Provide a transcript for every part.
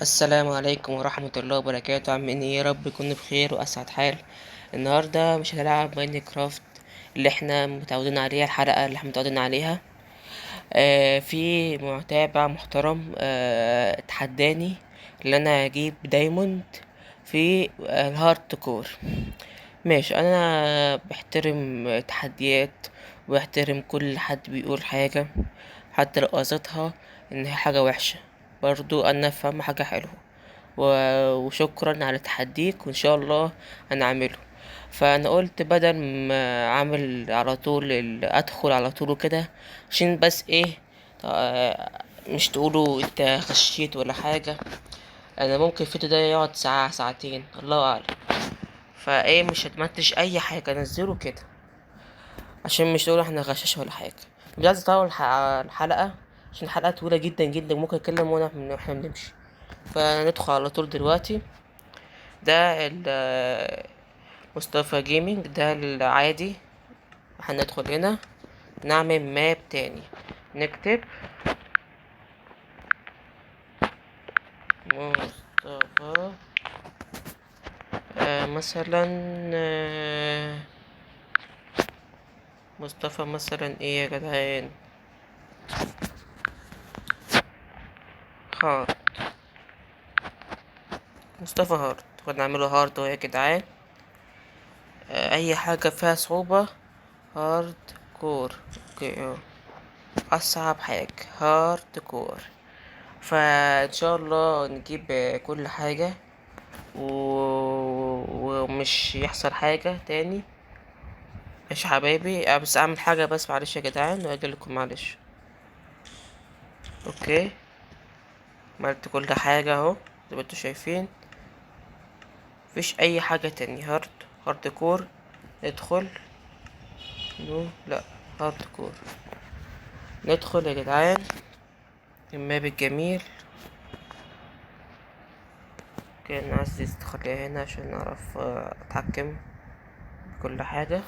السلام عليكم ورحمة الله وبركاته. عاملين ايه؟ يا رب يكون بخير واسعد حال. النهاردة مش هنلعب ماينكرافت اللي احنا متعودين عليها، الحلقة اللي احنا متعودين عليها. في متابع محترم تحداني ان انا اجيب دايموند في الهارد كور. ماشي، انا بحترم تحديات وبحترم كل حد بيقول حاجة حتى لو قصدها ان هي حاجة وحشة. برضو انا فاهم حاجة حلوة وشكرا على تحديك، وان شاء الله هنعمله. فانا قلت بدل ما اعمل على طول ادخل على طول وكده، عشان بس ايه، مش تقولوا انت غشيت ولا حاجة. انا ممكن الفيديو ده يقعد ساعة ساعتين الله اعلم، فايه مش هتمنتج اي حاجة انزله كده، عشان مش تقولوا احنا غشاش ولا حاجة. مش عايز اطول الحلقة، عشان الحلقة طويلة جدا جدا، ممكن اتكلم واحنا بنمشي. فندخل على طول دلوقتي. ده مصطفى جيمنج، ده العادي. هندخل هنا نعمل ماب تاني، نكتب مصطفى مثلا، آه مصطفى مثلا ايه يا جدعان، هارد، مصطفى هارد. ونعمله هارد اهو يا جدعان. اي حاجة فيها صعوبة هارد كور. اوكي اهو، اصعب حاجة هارد كور. فان شاء الله نجيب كل حاجة ومش يحصل حاجة تاني. ماشي يا حبايبي، بس اعمل حاجة بس، معلش يا جدعان واجي لكم معلش. اوكي، عملت كل حاجة اهو زي ما انتوا شايفين، مفيش اي حاجة تاني. هارد كور. ندخل. نو لا، هارد كور. ندخل يا جدعان الماب الجميل. كان عزيز تخليها هنا عشان نعرف اتحكم بكل حاجة.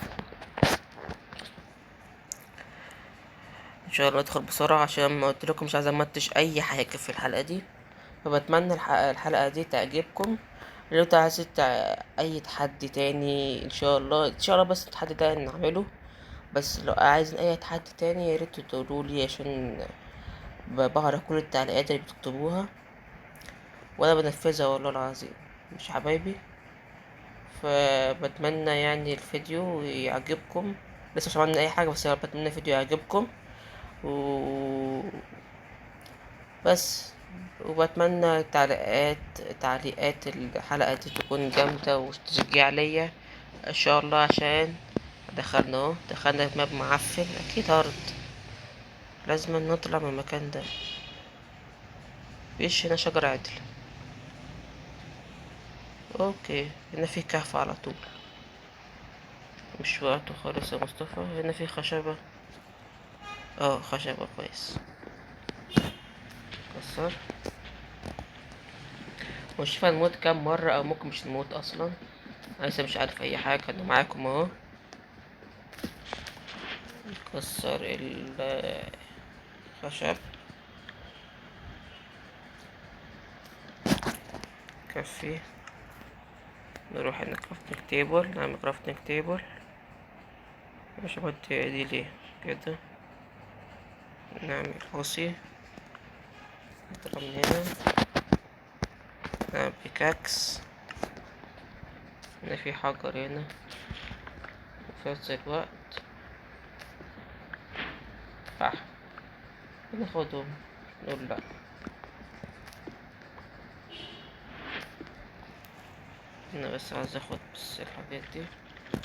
ان شاء الله ادخل بسرعة، عشان ما قلت لكم مش عايز امتش اي حاجة في الحلقة دي. فبتمنى الحلقة دي تعجبكم. لو انت عايز اي تحدي تاني ان شاء الله، ان شاء الله بس التحدي ده نعمله. بس لو عايزين اي تحدي تاني يا ريت تقولوا لي، عشان بقرا كل التعليقات اللي بتكتبوها وانا بنفذها والله العظيم. مش حبايبي؟ فبتمنى يعني الفيديو يعجبكم. لسه مش عملنا اي حاجة، بس بتمنى الفيديو يعجبكم و بس. وبتمنى تعليقات الحلقة دي تكون جامدة وتشجيع ليا ان شاء الله، عشان دخلنا اهو، دخلنا في ماب معفن اكيد هارد. لازم نطلع من المكان ده. مفيش هنا شجر عدل. اوكي، هنا في كهف على طول. مش وقته خالص يا مصطفى. هنا في خشبة. اه خشبة كويس. كسر. مش هنموت كام مرة، او ممكن مش نموت اصلا. انا لسه مش عارف اي حاجة، انا معاكم اهو. نكسر الخشب. كفي. نروح هنا كرافتنج تيبل، نعمل كرافتنج تيبل. مش هحط دي ليه كده. نعمل عصي. نطلع من هنا. نعمل بيكاكس. هنا في حجر هنا، وفي نفس الوقت فحم. ناخدهم. نقول لا. انا بس عايز اخد بس الحاجات دي.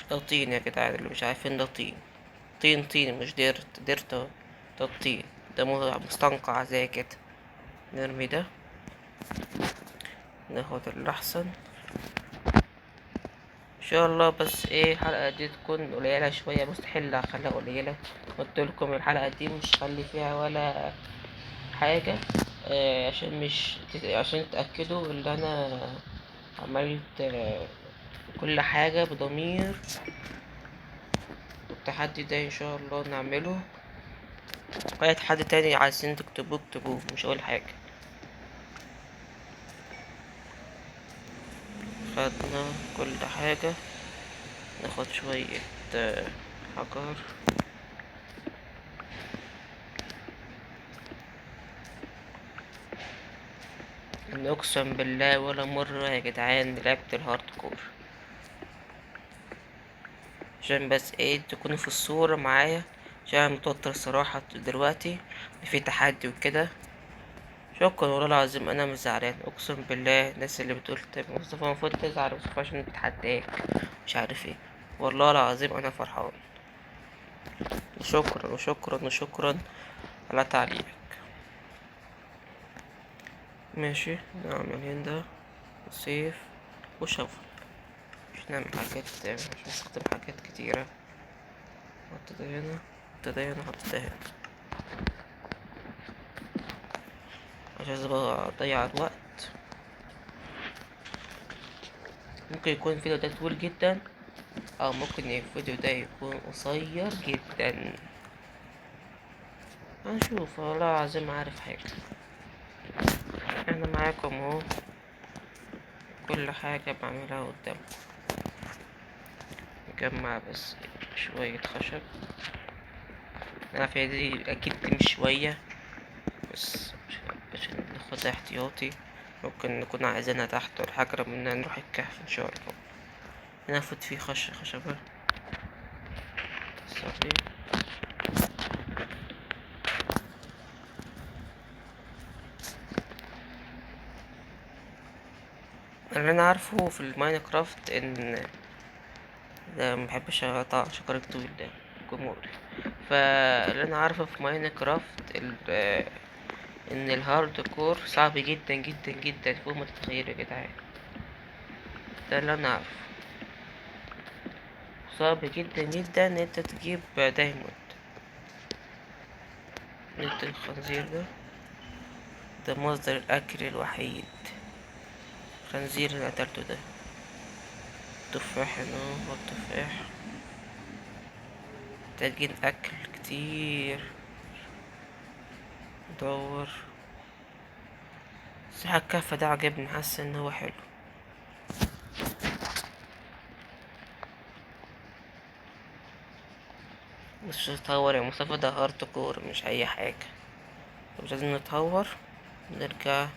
ده طين يا جدعان، اللي مش عارفين ده طين. طين مش ديرت اهو. ده الطين. ده مستنقع زي كده. نرمي ده. ناخد الأحسن ان شاء الله. بس ايه، الحلقة دي تكون قليلة شوية، مستحيل اخليها قليلة. قلت لكم الحلقة دي مش هخلي فيها ولا حاجة، عشان مش عشان تتأكدوا ان انا عملت كل حاجة بضمير. التحدي ده ان شاء الله نعمله. اي تحدي تاني عايزين تكتبوه اكتبوه، مش هقول حاجة. خدنا كل حاجة. ناخد شوية حجر. إن اقسم بالله ولا مرة يا جدعان لعبت الهارد كور، عشان بس ايه تكونوا في الصورة معايا، عشان أنا متوتر الصراحة دلوقتي في تحدي وكده. شكرا والله العظيم، انا مش زعلان اقسم بالله. الناس اللي بتقول طيب مصطفى المفروض تزعل مصطفى عشان بتحداك مش عارف ايه، والله العظيم انا فرحان. وشكرا وشكرا وشكرا على تعليقك. ماشي، نعمل هنا سيف وشفل، مش نعمل حاجات، مش نستخدم حاجات كتيرة. حط ده هنا، حط ده هنا، حط ده هنا، عشان بقى اضيع الوقت. ممكن يكون الفيديو ده طويل جدا، او ممكن الفيديو ده يكون قصير جدا. هنشوف والله العظيم عارف حاجة. انا معاكم اهو، كل حاجة بعملها قدامكم. نجمع بس شوية خشب. انا في دي اكيد مش شوية، بس عشان ناخدها احتياطي. ممكن نكون عايزينها تحت ولا حاجة لما نروح الكهف ان شاء الله. ناخد فيه خشبة. سوري. اللي انا عارفه في الماينكرافت ان ده مبحبش اقطع شجر الطويل ده جمهوري. فاللي انا عارفه في ماينكرافت ان الهارد كور صعب جدا جدا جدا فوق ما تتخيلوا يا جدعان. ده اللي انا عارفه، صعب جدا جدا ان انت تجيب دايموند. نقتل الخنزير ده مصدر الاكل الوحيد. الخنزير اللي قتلته ده. تفاح هنا والتفاح محتاجين اكل كتير. ندور. بس الكهف ده عجبني، حاسس ان هو حلو. مش نتهور يا مصطفى، ده هارد كور مش اي حاجة. مش لازم نتهور. نرجع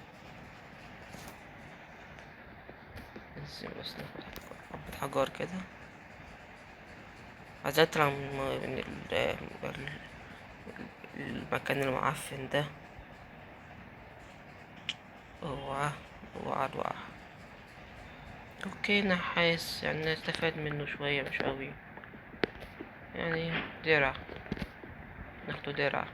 ننزل بس ناخد حبة حجار كده. عايز اطلع من المكان المعفن ده. اوعى، اوعى الوقع. اوكي نحاس، يعني نستفاد منه شوية مش قوي يعني. درع، ناخده درع.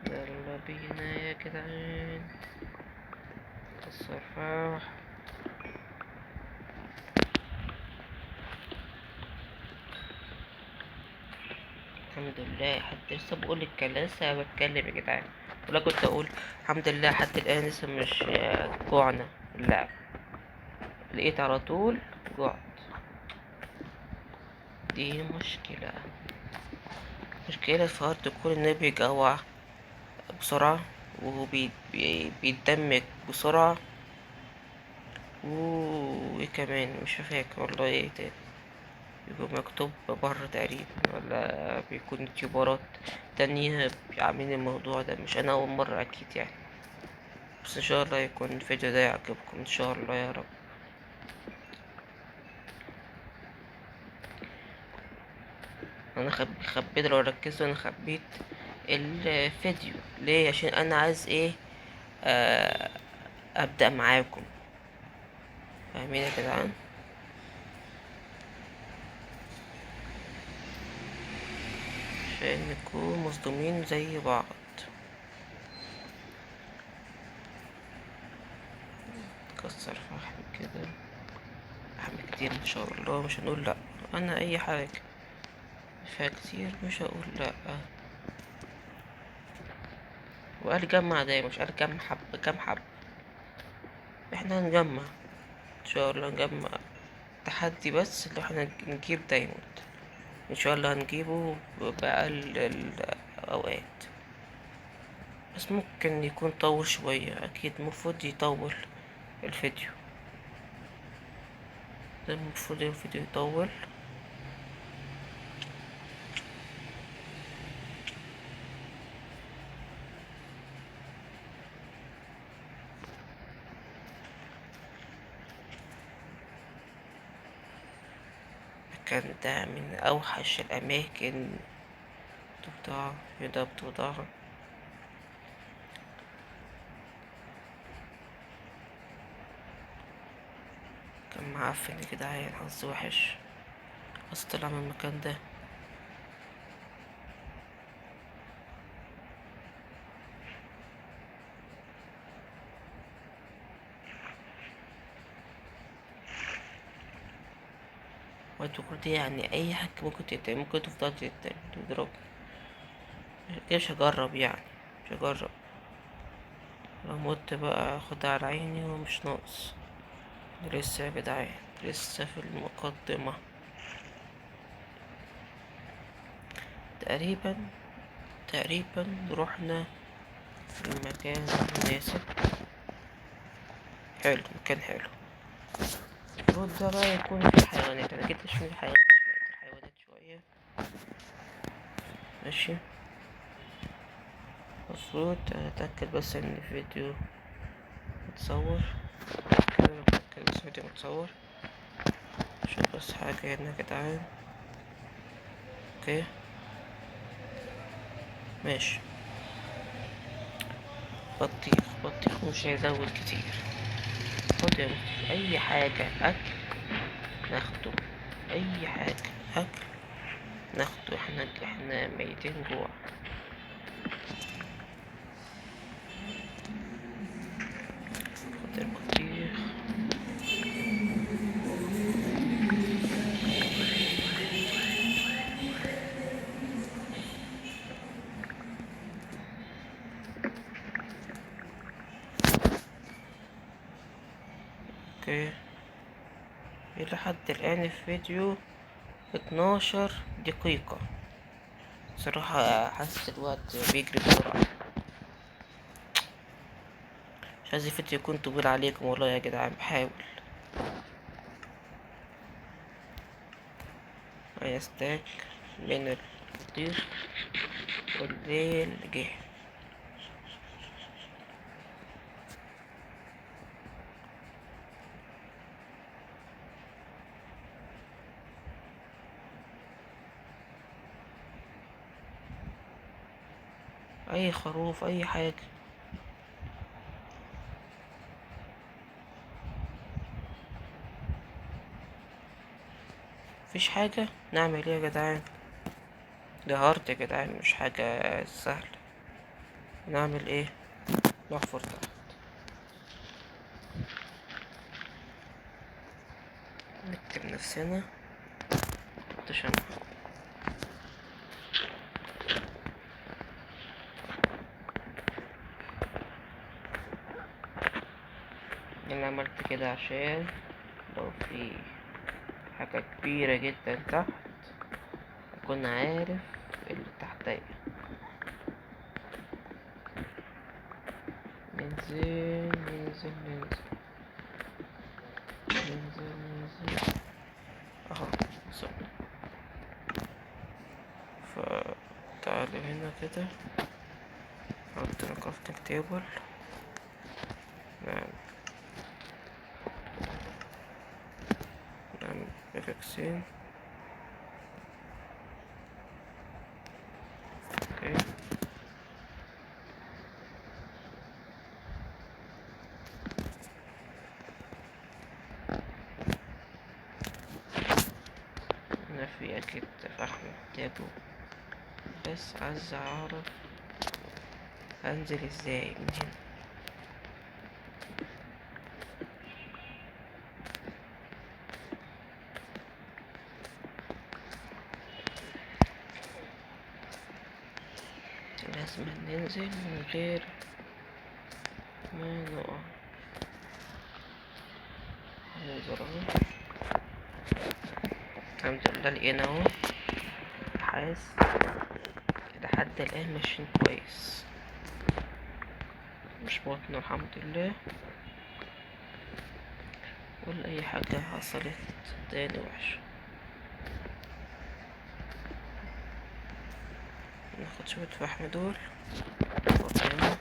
يلا بينا يا جدعان. الصفاح. الحمد لله، حد لسه بقول الكلام، لسه بتكلم يا جدعان. ولا كنت اقول الحمد لله حتى الان لسه مش جوعنا اللعب. لقيت على طول جوعت. دي مشكلة في هارد كور انه بيجوع بسرعة، وبيتدمج بسرعة. وايه كمان مش فاكر والله ايه تاني. بيكون مكتوب بره تقريبا، ولا بيكون يوتيوبرات تانية عاملين الموضوع ده، مش انا اول مرة اكيد يعني. بس ان شاء الله يكون الفيديو ده يعجبكم ان شاء الله يا رب. انا خبيت، لو ركزتوا انا خبيت الفيديو ليه؟ عشان انا عايز ايه، آه ابدأ معاكم. فاهمين يا جدعان؟ عشان نكون مصدومين زي بعض. نكسر فحم كده، فحم كتير ان شاء الله، مش هنقول لا. انا اي حاجة فيها كتير مش هقول لا. وقال جمع دايما، مش قال كام حب كام حب. احنا هنجمع ان شاء الله، نجمع. تحدي بس اللي احنا نجيب دايموند، ان شاء الله هنجيبه بأقل الاوقات. بس ممكن يكون طول شوية، اكيد المفروض يطول الفيديو ده، المفروض الفيديو يطول. كان ده من اوحش الاماكن بتوضع يدا بتوضعها. كان معفن يا جدعان، حظ وحش بس طلع من المكان ده. وتقول دي يعني اي حاجة ممكن تقتل، ممكن تفضل تضرب. مش هجرب يعني، مش هجرب. لو مت بقى خدها على عيني ومش ناقص. لسه يا جدعان، لسه في المقدمة تقريبا. تقريبا رحنا المكان المناسب. حلو، مكان حلو. المفروض ده بقى يكون في حيوانات، انا جيت اشوف الحيوانات شوية. ماشي. المفروض اتأكد بس ان الفيديو متصور كده، متأكد بس الفيديو متصور. شوف بس حاجة هنا يا جدعان. اوكي ماشي. بطيخ مش هيزود كتير. خد يا بطيخ اي حاجة اكل ناخده، اي حاجة اكل ناخده، احنا ميتين جوع. خد البطيخ. اوكي، الى حد الان الفيديو 12 دقيقة. صراحة حاسس الوقت بيجري بسرعة. مش عايز الفيديو يكون طويل عليكم والله يا جدعان، بحاول. معايا ستاك من البطيخ والليل جه. اي خروف اي حاجة. مفيش حاجة، نعمل ايه يا جدعان؟ ده هارد يا جدعان، مش حاجة سهلة. نعمل ايه؟ نحفر تحت. نكتب نفسنا تشنع. انا عملت كده عشان لو في حاجة كبيرة جدا تحت اكون عارف اللي تحتيا. ننزل ننزل ننزل ننزل ننزل اهو، وصلنا. فتعالوا هنا كده، نحط كرافتنج تيبل. نعم، نعمل بيكسين. اوكي، هنا في اكيد فحم محتاجه، بس عايز اعرف انزل ازاي من هنا. لازم ننزل من غير ما نقع. ننزل اهو، الحمد لله لقينا اهو. حاسس لحد الان ماشيين كويس. مش بطنه الحمد لله، ولا اي حاجة حصلت تاني وحشة. ناخد شوية فحم دول نحطهم،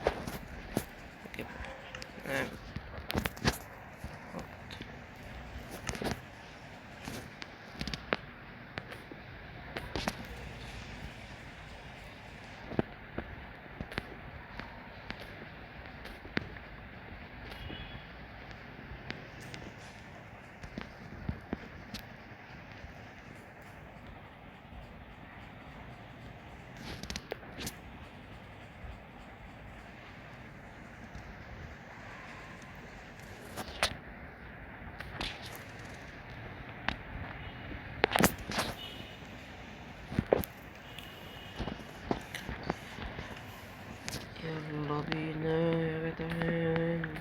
نجيب نعمل نحط. يلا بينا يا جدعان.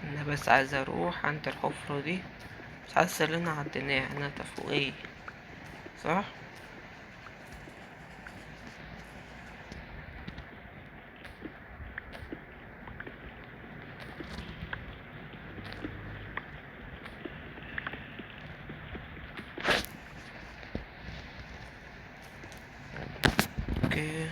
انا بس عايز اروح عند الحفرة دي، مش حاسس ان انا عديناها، انا فوقيه صح. اوكي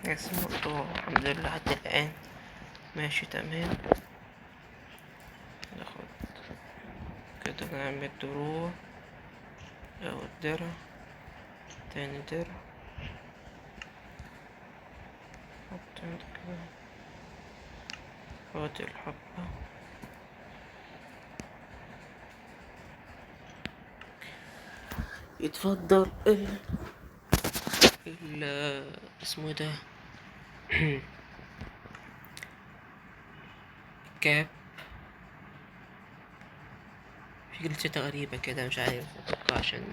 اسمه مقطوع الحمد لله حتى الآن ماشي تمام. ناخد كده نعمل دروع أو الدرع، تاني درع، حط انت كده فاضي الحبة. يتفضل ال اسمه ده كاب. في جلتشات غريبة كده مش عارف، اتوقع عشان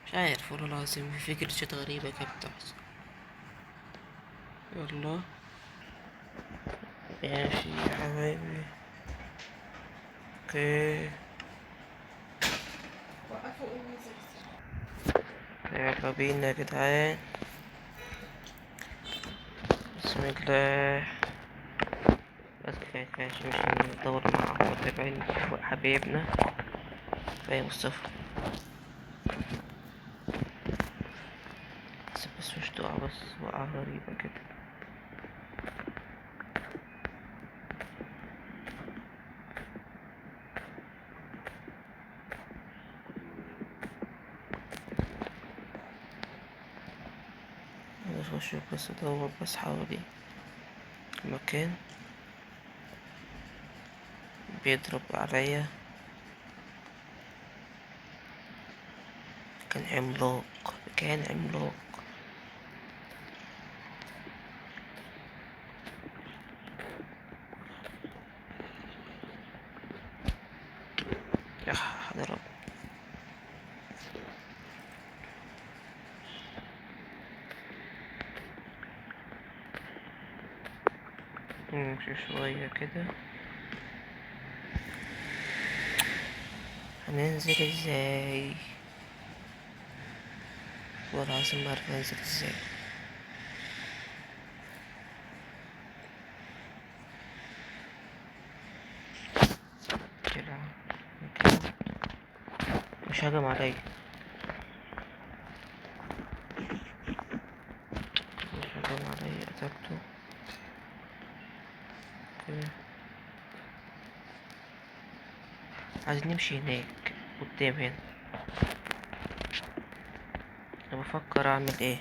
مش عارف والله العظيم في جلتشات غريبة كده بتحصل. يلا ماشي يا حبايبي. اوكي يلا بينا يا جدعان، بسم الله. بس كفاية كفاية عشان مش ندور مع متابعين حبايبنا. كفاية مصطفى بس مش تقع، بس وقعة غريبة كده. أشوف بس أدور بس حوالي المكان بيضرب عليا. كان عملاق، كان عملاق. نضرب. نمشي شوية كده. هننزل ازاي؟ والله العظيم ما عارف انزل ازاي. كده كده. مش هجم عليا. مش هجم عليا، قتلته كده. عايزين نمشي هناك قدام هنا. انا بفكر اعمل ايه.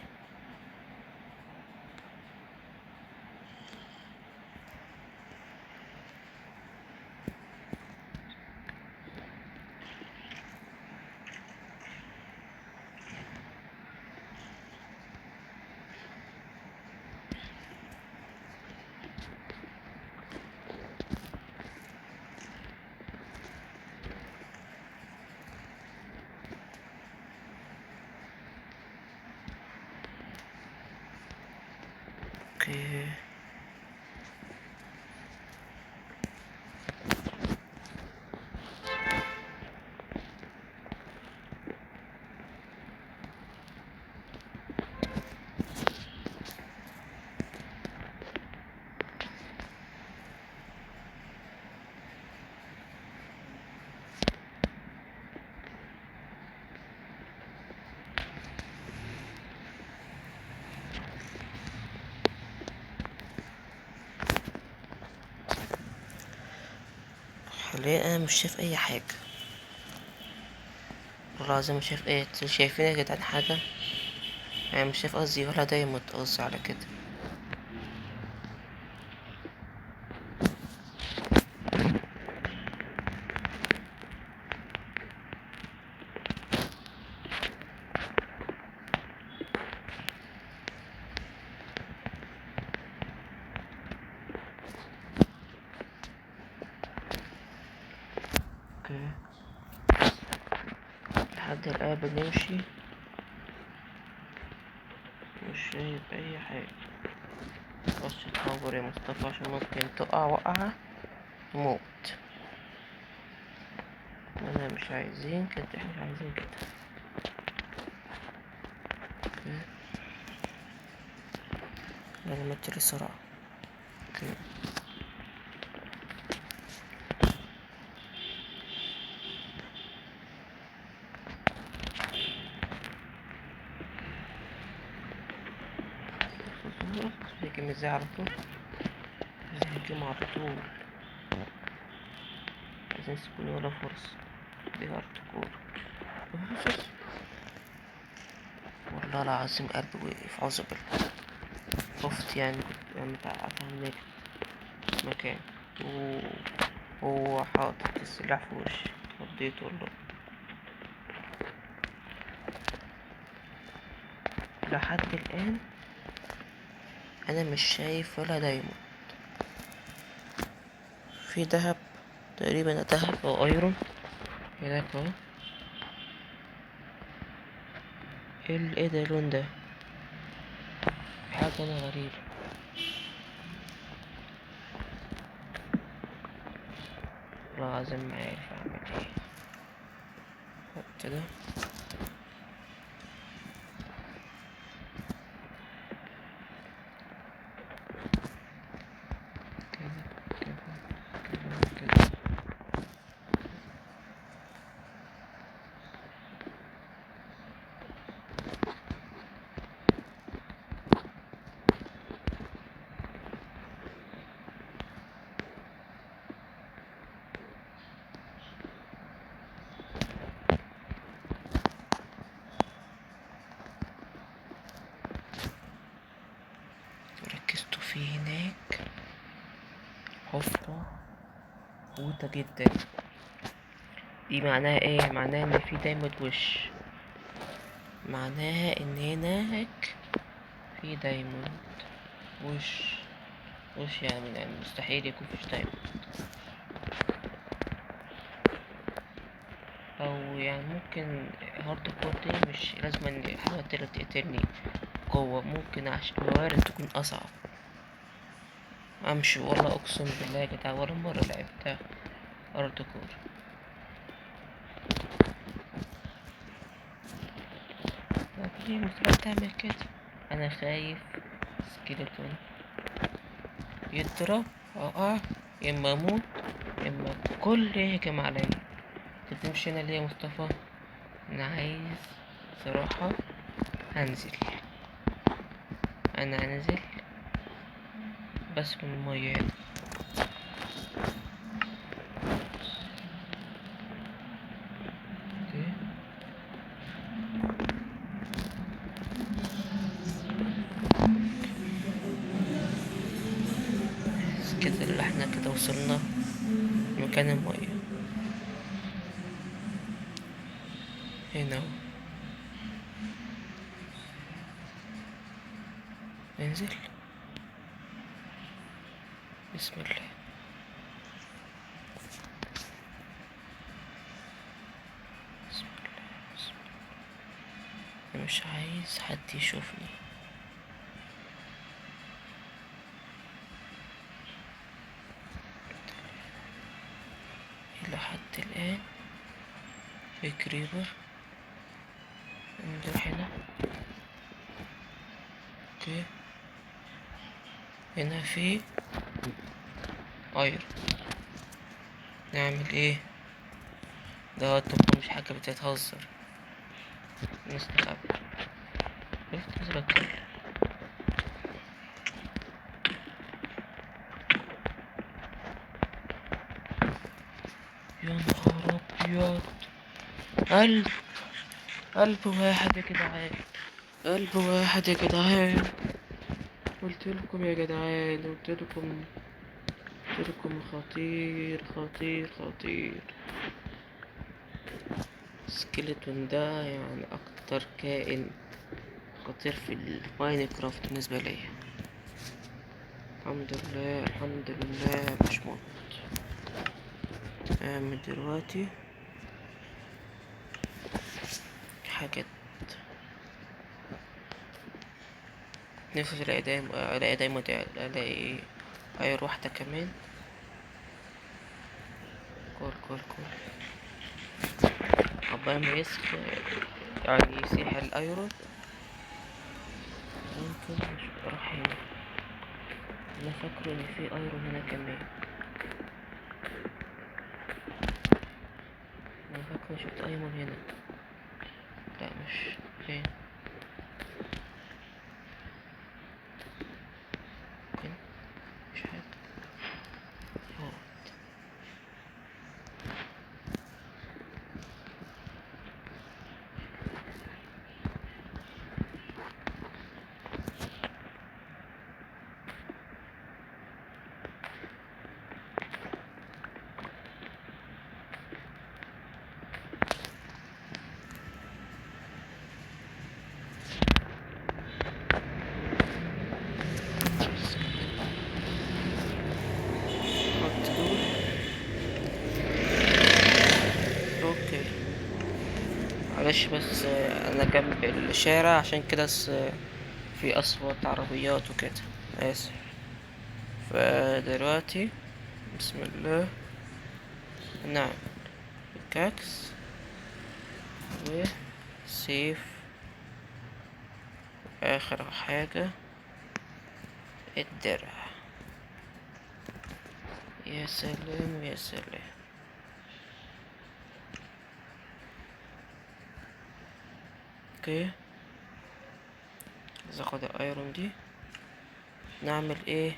اوكي. حاليا انا مش شايف اي حاجة. والله العظيم مش شايف ايه. انتوا شايفين يا جدعان حاجة؟ يعني مش شايف، قصدي ولا دايما قصدي على كده. اوكي. لحد الآن بنمشي، مش شايف اي حاجة. بس تخبر يا مصطفى عشان ممكن تقع وقعة تموت. انا مش عايزين كده، احنا مش عايزين كده. اوكي. لازم اجري بسرعة. اوكي. بيجي ازاي على طول؟ بيجي على طول. عايزين يسيبوني ولا فرصة. دي هارد كور. والله العظيم قلبي وقف، عاوز بالله. خفت يعني، كنت يعني متعقد هناك مكان وهو حاطط السلاح في وشي. رديت والله. لحد الآن أنا مش شايف ولا دايموند. في دهب تقريبا، دهب أو أيرون هناك اهو. ايه ده اللون ده؟ حاجة أنا غريبة. والله العظيم ما عارف أعمل ايه. كده كده كده كده. ركزتوا في هناك حفرة غويطة جدا. دي معناها ايه؟ معناها ان في دايموند وش. معناها ان هناك في دايموند وش يعني مستحيل يكون فيش دايموند. او يعني ممكن هارد كور دي مش لازم ان الحاجة اللي تقتلني قوة، ممكن عشان موارد تكون اصعب امشي. والله اقسم بالله يا جدع ولا مرة لعبتها هارد كور. طب ليه مستحيل تعمل كده؟ انا خايف سكيلتون يضرب اقع، يا اما اموت يا اما كل يهجم عليا. تمشي هنا ليه يا مصطفى؟ انا عايز صراحة هنزل، انا هنزل بس من المية هنا. اوكي بس كده اللي احنا كده وصلنا مكان المية هنا اهو. ننزل بسم الله. بسم الله بسم الله. انا مش عايز حد يشوفني. الى حد الان في كريبر. نروح هنا. اوكي هنا في ايرون. نعمل ايه؟ ده طبعا مش حاجة بتتهزر. نستخبى. شفت نزل. يا نهار ابيض. قلب، قلب واحد يا جدعان، قلب واحد يا جدعان. قلت لكم يا جدعان، قلت لكم خطير خطير خطير. سكيلتون ده يعني اكتر كائن خطير في الماينكرافت بالنسبه لي. الحمد لله الحمد لله مش موت. من دلوقتي حاجات نفسي الاقي دايما الاقي اي واحده كمان. كول كول كول عقبال ما يسخ يعني يسيح الايرون. ممكن مش اروح هنا. انا فاكره ان في ايرون هنا كمان. انا فاكره شفت ايرون هنا. لا مش فين. ممكن مش حاجه. هو حط دول. اوكي معلش بس انا جنب الشارع عشان كده في اصوات عربيات وكده. اسف. فدلوقتي بسم الله. نعم بيكاكس وسيف. اخر حاجة الدرع. يا سلام يا سلام. اوكي عايز اخد الايرون دي. نعمل ايه؟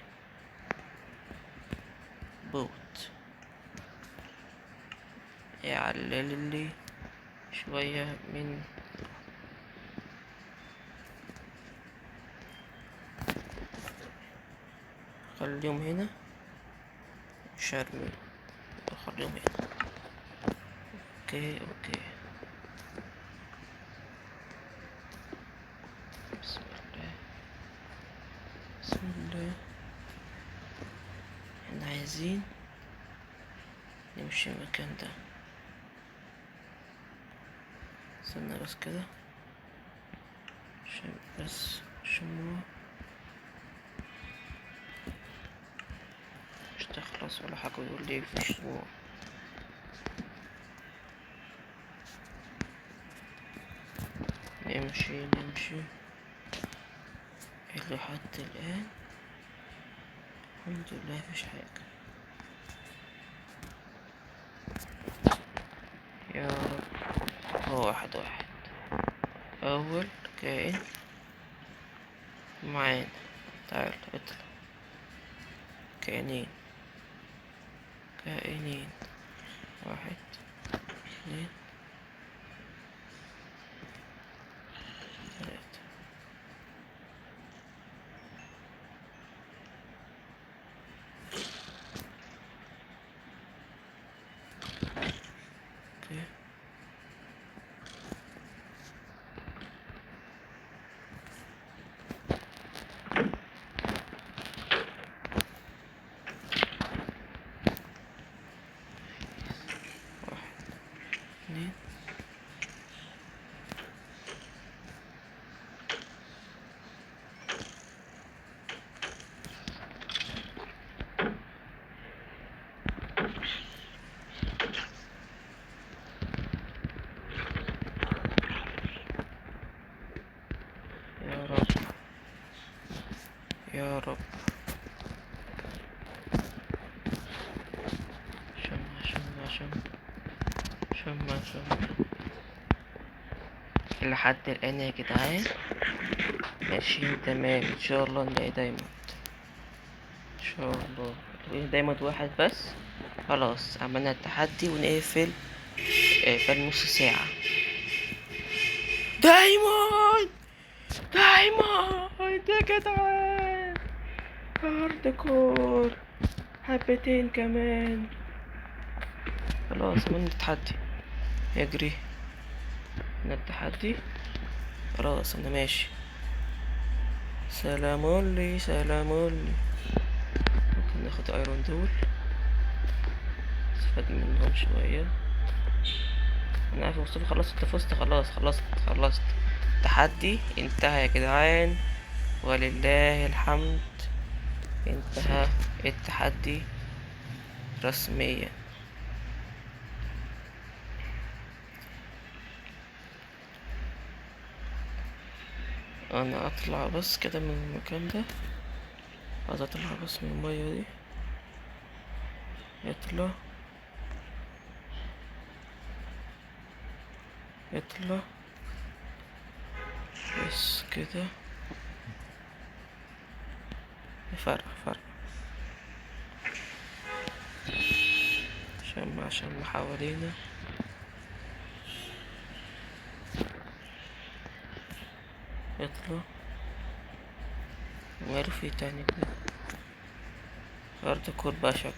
بوت يعلل لي شوية من خليهم هنا. مش هرمي، خليهم هنا. اوكي اوكي بسم الله بسم الله. احنا عايزين نمشي المكان ده. استنى بس كده عشان بس الشموع مش تخلص ولا حاجة، يقول لي في شموع. نمشي لحد الآن الحمد لله مفيش حاجة. يا رب. هو واحد أول كائن معانا، تعال اطلع. كائنين واحد اتنين تلاتة. اوكي واحد اتنين يا رب يا رب. شم لحد الآن يا جدعان ماشيين تمام. ان شاء الله نلاقي دايموند ان شاء الله. دايموند واحد بس. خلاص عملنا التحدي ونقفل بقى نص ساعة. دايموند يا جدعان، هارد كور حبتين كمان. خلاص عملنا التحدي. يجري من التحدي. خلاص انا ماشي. سلامولي ممكن ناخد ايرون دول استفاد منهم شوية. انا عارف مصطفى خلاص انت فزت. خلصت التحدي انتهى يا جدعان ولله الحمد. انتهى التحدي رسميا. انا اطلع بس كده من المكان ده. عايز اطلع بس من المية دي. يطلع بس كده. فرق عشان حوالينا. يطلع وماله في تاني كده. هارد كور بقى شكله.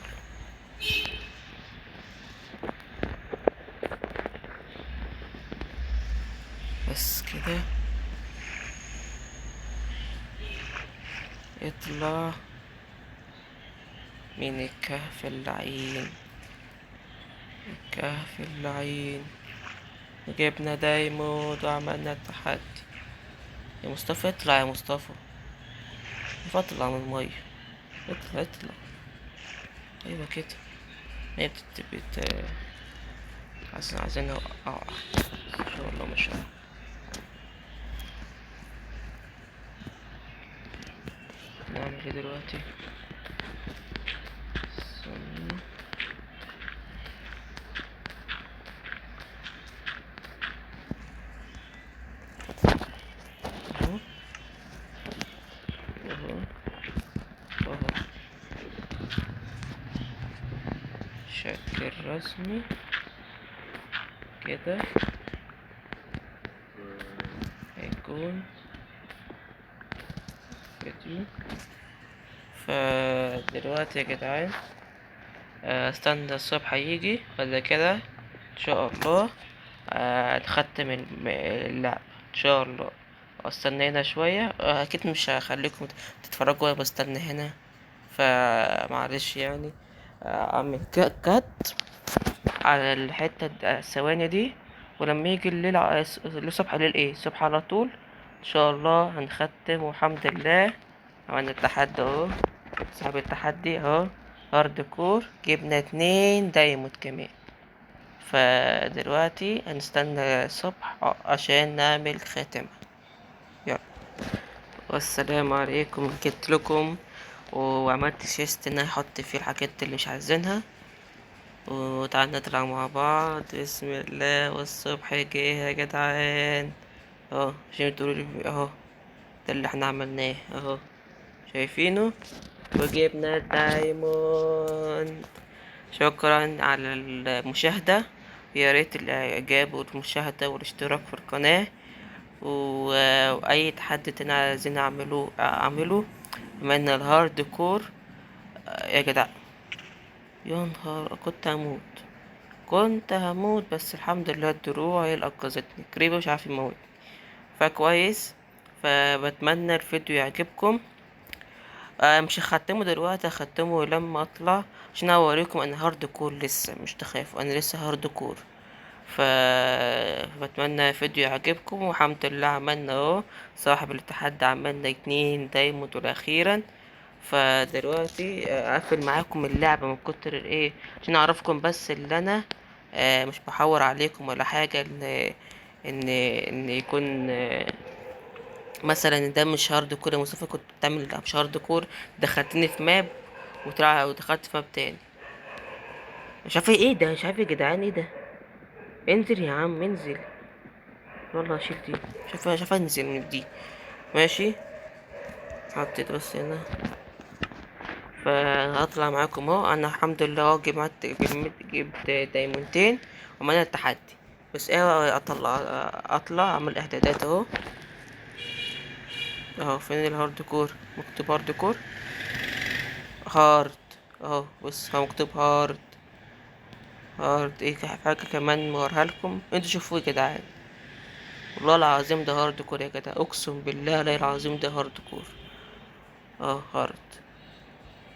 بس كده يطلع من الكهف اللعين. جبنا دايموند وعملنا التحدي. يا مصطفى اطلع يا مصطفى. اطلع من المية. اطلع. ايوه كده. هي عايزين اقع ان شاء الله. ما شاء الله. نعمل ايه دلوقتي؟ استنى. اهو شكل رسمي كده هيكون فيديو. فدلوقتي يا جدعان استنى الصبح يجي ولا كده ان شاء الله. نختم اللعب ان شاء الله. استنى هنا شوية. اكيد مش هخليكم تتفرجوا وانا بستنى هنا، فمعلش يعني. اعمل كات على الحتة الثواني دي ولما يجي الليل الصبح الليل ايه الصبح على طول ان شاء الله هنختم، والحمد لله. عملنا التحدي اهو، صاحب التحدي اهو، هارد كور، جبنا 2 دايموند كمان. فدلوقتي هنستنى الصبح عشان نعمل خاتمة. يلا، والسلام عليكم. جبت لكم وعملت شيست ان انا احط فيه الحاجات اللي مش عايزينها، وتعالى نطلع مع بعض. بسم الله، والصبح جه يا جدعان اهو. عشان تقولوا لي اهو، ده اللي احنا عملناه اهو، شايفينه؟ وجبنا الدايموند. شكرا على المشاهدة، يا ريت الاعجاب والمشاهدة والاشتراك في القناة، واي تحدي تاني عايزين اعمله. عملنا الهارد كور يا جدع. يا نهار، كنت هموت بس الحمد لله الدروع هي اللي انقذتني. كريبو مش عارف يموت، فكويس. فبتمنى الفيديو يعجبكم. مش هختمه دلوقتي، هختمه لما اطلع عشان اوريكم انا هارد كور. لسه مش تخافوا، انا لسه هارد كور. فبتمنى الفيديو يعجبكم، والحمد لله عملنا اهو. صاحب الاتحاد عملنا 2 دايموند اخيرا. فدلوقتي اقفل معاكم اللعبة من كتر الايه، عشان اعرفكم بس اللي انا مش بحور عليكم ولا حاجة. ان يكون مثلا ده مش هارد كور يا مصطفى، كنت بتعمل مش هارد كور، دخلتني في ماب ودخلت في ماب تاني. مش عارف ايه ده، مش عارف يا جدعان ايه ده. انزل يا عم انزل، والله شيل دي. شايف انزل من دي. ماشي، حطيت بس هنا. فهطلع معاكم اهو. انا الحمد لله اهو جبت دايمونتين ومعانا التحدي. بس ايه، اطلع اعمل اعدادات اهو. اهو فين الهارد كور؟ مكتوب هارد كور، هارد اهو. بص هو مكتوب هارد ايه، حاجة كمان موريها لكم انتوا شوفوا يا جدعان. والله العظيم ده هارد كور يا جدع، اقسم بالله لا العظيم ده هارد كور. اه هارد.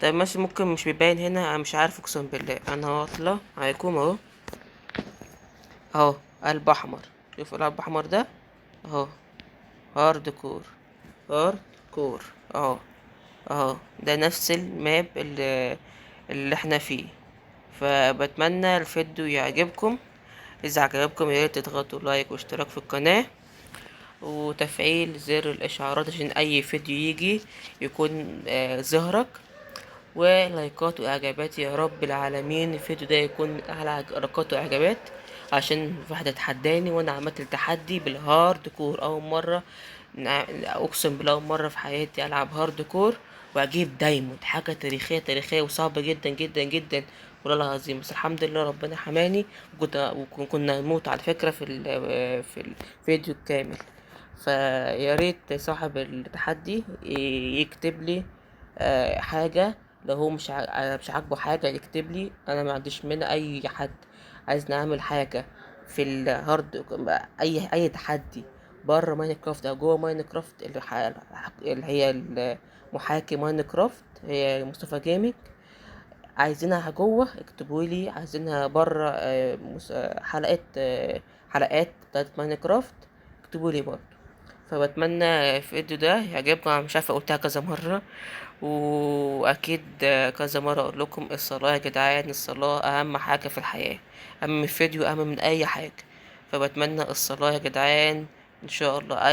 طيب ماشي، ممكن مش بيبين هنا، انا مش عارف، اقسم بالله. انا هطلع عليكم اهو. اهو قلب احمر، شوف القلب الاحمر ده اهو، هارد كور. هارد كور اهو. اهو ده نفس الماب اللي احنا فيه. فبتمنى الفيديو يعجبكم. اذا عجبكم يا ريت تضغطوا لايك واشتراك في القناة، وتفعيل زر الاشعارات عشان اي فيديو يجي يكون ظهرك. ولايكات واعجابات يا رب العالمين. الفيديو ده يكون من اعلى لايكات واعجابات، عشان واحدة تحداني وانا عملت التحدي بالهارد كور. اول مرة اقسم بالله، اول مرة في حياتي العب هارد كور واجيب دايموند. حاجة تاريخية وصعبة جدا جدا جدا، والله العظيم. بس الحمد لله ربنا حماني. وكنا نموت على فكرة في الفيديو الكامل. فيا ريت صاحب التحدي يكتب لي حاجة. لو هو مش عاجبه حاجة يكتب لي، انا ما عنديش منها. اي حد عايز نعمل حاجة في الهارد، اي تحدي بره ماينكرافت او جوه ماينكرافت، اللي هي المحاكي ماينكرافت، هي مصطفى جيمنج. عايزينها جوه اكتبوا لي، عايزينها بره حلقات بتاعت ماينكرافت اكتبوا لي برضه. فبتمنى الفيديو ده يعجبكم. أنا مش عارفه قلتها كذا مره، واكيد كذا مره اقول لكم الصلاه يا جدعان. الصلاه اهم حاجه في الحياه، اهم من الفيديو، اهم من اي حاجه. فبتمنى الصلاه يا جدعان. ان شاء الله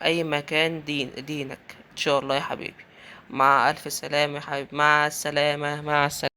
اي مكان دينك ان شاء الله يا حبيبي. مع الف سلامه يا حبيبي، مع السلامه، مع السلامه.